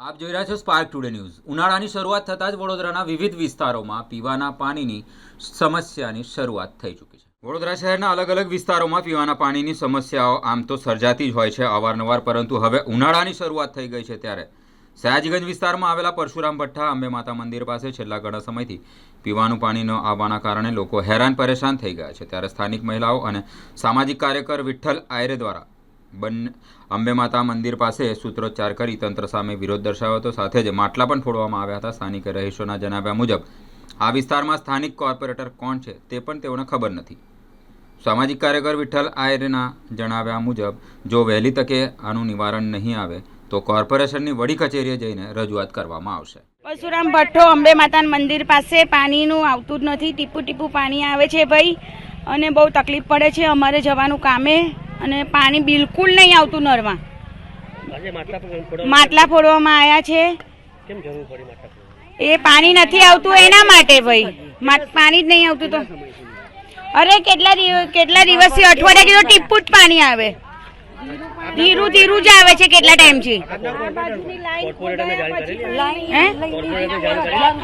આપ જોઈ રહ્યા છો સ્પાર્ક ટુડે ન્યૂઝ। ઉનાળાની શરૂઆત થતાં જ વડોદરાના વિવિધ વિસ્તારોમાં પીવાના પાણીની સમસ્યાની શરૂઆત થઈ ચૂકી છે। વડોદરા શહેરના અલગ અલગ વિસ્તારોમાં પીવાના પાણીની સમસ્યાઓ આમ તો સર્જાતી જ હોય છે અવારનવાર, પરંતુ હવે ઉનાળાની શરૂઆત થઈ ગઈ છે ત્યારે સયાજીગંજ વિસ્તારમાં આવેલા પરશુરામ ભઠ્ઠા અંબે માતા મંદિર પાસે છેલ્લા ઘણા સમયથી પીવાનું પાણી ન આવવાના કારણે લોકો હેરાન પરેશાન થઈ ગયા છે। ત્યારે સ્થાનિક મહિલાઓ અને સામાજિક કાર્યકર વિઠ્ઠલ આયરે દ્વારા અંબે માતા મંદિર પાસે સૂત્રોચ્ચાર કરી તંત્ર સામે વિરોધ દર્શાવ્યો હતો। સાથે જ માટલા પણ ફોડવામાં આવ્યા હતા। સ્થાનિક રહીશોના જણાવ્યા મુજબ આ વિસ્તારમાં સ્થાનિક કોર્પોરેટર કોણ છે તે પણ તેઓને ખબર નથી। સામાજિક કાર્યકર વિઠ્ઠલ આયરના જણાવ્યા મુજબ જો વહેલી તકે આનું નિવારણ નહીં આવે તો કોર્પોરેશનની વડી કચેરીએ જઈને રજૂઆત કરવામાં આવશે। પરશુરામ ભઠ્ઠો અંબે માતાના મંદિર પાસે પાણીનું આવતું જ નથી, ટીપું ટીપું પાણી આવે છે ભાઈ, અને બહુ તકલીફ પડે છે અમારે જવાનું કામે, અને પાણી બિલકુલ નહીં આવતું નળમાં। માટલા ફોડવામાં આવ્યા છે। કેમ જરૂર પડી માટલા ફોડવાની? એ પાણી નથી આવતું એના માટે ભાઈ, પાણી જ નહીં આવતું તો અરે કેટલા દિવસથી અઠવાડિયા તો ટીપું જ પાણી આવે, ધીરું જ આવે છે કેટલા ટાઈમથી।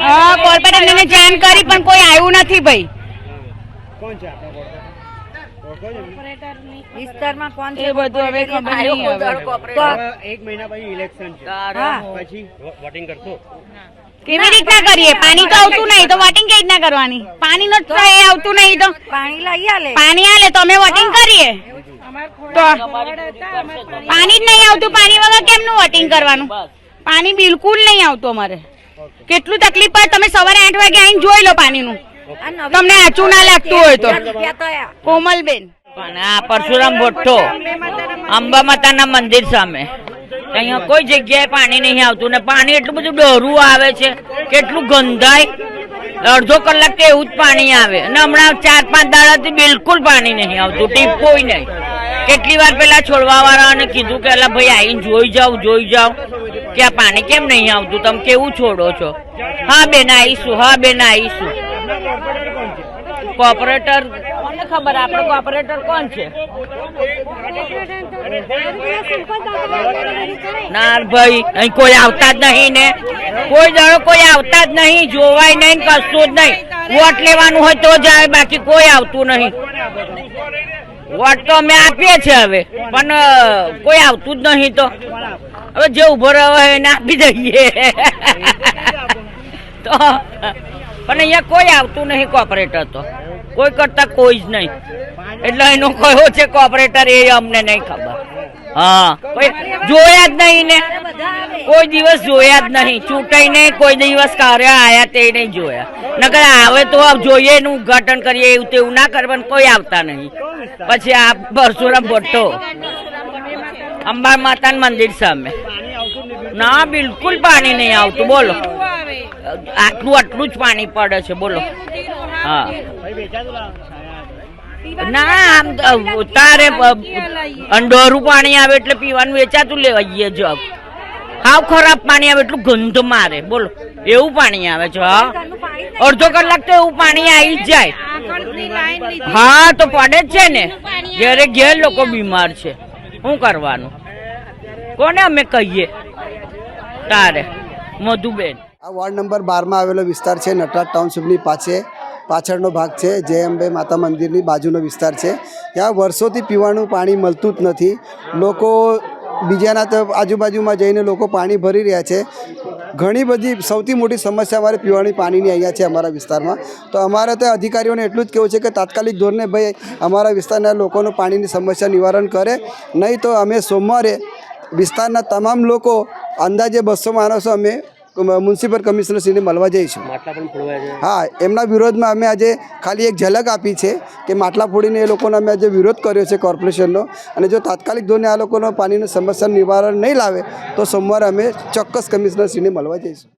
હા, કોર્પોરેટરને જાણ કરી પણ કોઈ આવ્યું નથી ભાઈ। કોણ છે આપણા વિસ્તારમાં કોણ છે બધું હવે ખબર નહીં। એક મહિના પછી ઇલેક્શન છે, પછી વોટિંગ કરશો? કેવી રીતના કરીએ? પાણી તો આવતું નહીં તો વોટિંગ કેવી રીતના કરવાની? પાણી નો આવતું નહીં તો પાણી આલે તો અમે વોટિંગ કરીએ, તો પાણી જ નહીં આવતું, પાણી વગર કેમનું વોટિંગ કરવાનું? પાણી બિલકુલ નહીં આવતું અમારે, કેટલું તકલીફ પડે। તમે સવારે 8 વાગે આવીને જોઈ લો પાણીનું, તમને આચું ના લાગતું હોય તો। કોમલબેન, પણ આ પરશુરામ ભઠ્ઠો અંબા માતાના મંદિર સામે અહીંયા કોઈ જગ્યાએ પાણી નહીં આવતું, ને પાણી એટલું બધું ડોરું આવે છે, કેટલું ગંધાય। અડધો કલાક તો એવું જ પાણી આવે, અને હમણાં 4-5 દાડાથી બિલકુલ પાણી નહીં આવતું, ટીપું નહીં। કેટલી વાર પેલા છોડવા વાળાને કીધું કે એલા ભાઈ આવીને જોઈ જાઓ કે આ પાણી કેમ નહીં આવતું, તમે કેવું છોડો છો? હા બેન આવીશું। કોર્પોરેટર કોને ખબર, આપણે કોર્પોરેટર કોણ છે? ના ભાઈ, અહીં કોઈ આવતા જ નહીં ને, કોઈ દાડો કોઈ આવતા જ નહીં, જોવાય નહીં, કશું જ નહીં। વોટ લેવાનું હોય તો જ આવે, બાકી કોઈ આવતું નહીં। વોટ તો અમે આપીએ છીએ હવે, પણ કોઈ આવતું જ નહીં, તો હવે જે ઉભો રહ્યો હોય એને આપી દઈએ તો પણ અહીંયા કોઈ આવતું નહીં કોર્પોરેટર, તો કોઈ કરતા કોઈ જ નહીં, એટલે એનો કયો છે કોર્પોરેટર એ અમને નહીં ખબર। હા, કોઈ જોયા જ નહીં ને, કોઈ દિવસ જોયા જ નહીં, ચૂંટાઈ નહીં, કોઈ દિવસ કાર્ય આયા તે નહીં જોયા। નકર આવે તો જોઈએ એનું ઉદઘાટન કરીએ એવું તેવું ના કરે, પણ કોઈ આવતા નહીં। પછી આ પરશુરામ ભઠ્ઠો અંબા માતાના મંદિર સામે ના, બિલકુલ પાણી નહીં આવતું, બોલો। આટલું જ પાણી પડે છે, બોલો। હા ના, આમ તારે અંડોરું પાણી આવે એટલે પીવાનું વેચાતું લેવાઈએ જગ, હાવ ખરાબ પાણી આવે, એટલું ગંધ મારે, બોલો। એવું પાણી આવે છે, હા, અડધો કલાક તો એવું પાણી આવી જ જાય। હા, તો પડે જ છે ને, ઘેર લોકો બીમાર છે, શું કરવાનું? કોને અમે કહીએ? તારે મધુબેન, આ વોર્ડ નંબર 12માં આવેલો વિસ્તાર છે, નટરાજ ટાઉનશીપની પાછળનો ભાગ છે, જય અંબે માતા મંદિરની બાજુનો વિસ્તાર છે। ત્યાં વર્ષોથી પીવાનું પાણી મળતું જ નથી, લોકો બીજાના તો આજુબાજુમાં જઈને લોકો પાણી ભરી રહ્યા છે। ઘણી બધી સૌથી મોટી સમસ્યા અમારે પીવાની પાણીની અહીંયા છે અમારા વિસ્તારમાં। તો અમારે તો અધિકારીઓને એટલું જ કહેવું છે કે તાત્કાલિક ધોરણે ભાઈ અમારા વિસ્તારના લોકોનું પાણીની સમસ્યા નિવારણ કરે, નહીં તો અમે સોમવારે વિસ્તારના તમામ લોકો અંદાજે 200 માણસો અમે મ્યુનિસિપલ કમિશનરશ્રીને મળવા જઈશું। હા, એમના વિરોધમાં અમે આજે ખાલી એક ઝલક આપી છે કે માટલા ફોડીને એ લોકોનો અમે આજે વિરોધ કર્યો છે કોર્પોરેશનનો, અને જો તાત્કાલિક ધોરણે આ લોકોનો પાણીની સમસ્યાનું નિવારણ નહીં લાવે તો સોમવારે અમે ચોક્કસ કમિશનરશ્રીને મળવા જઈશું।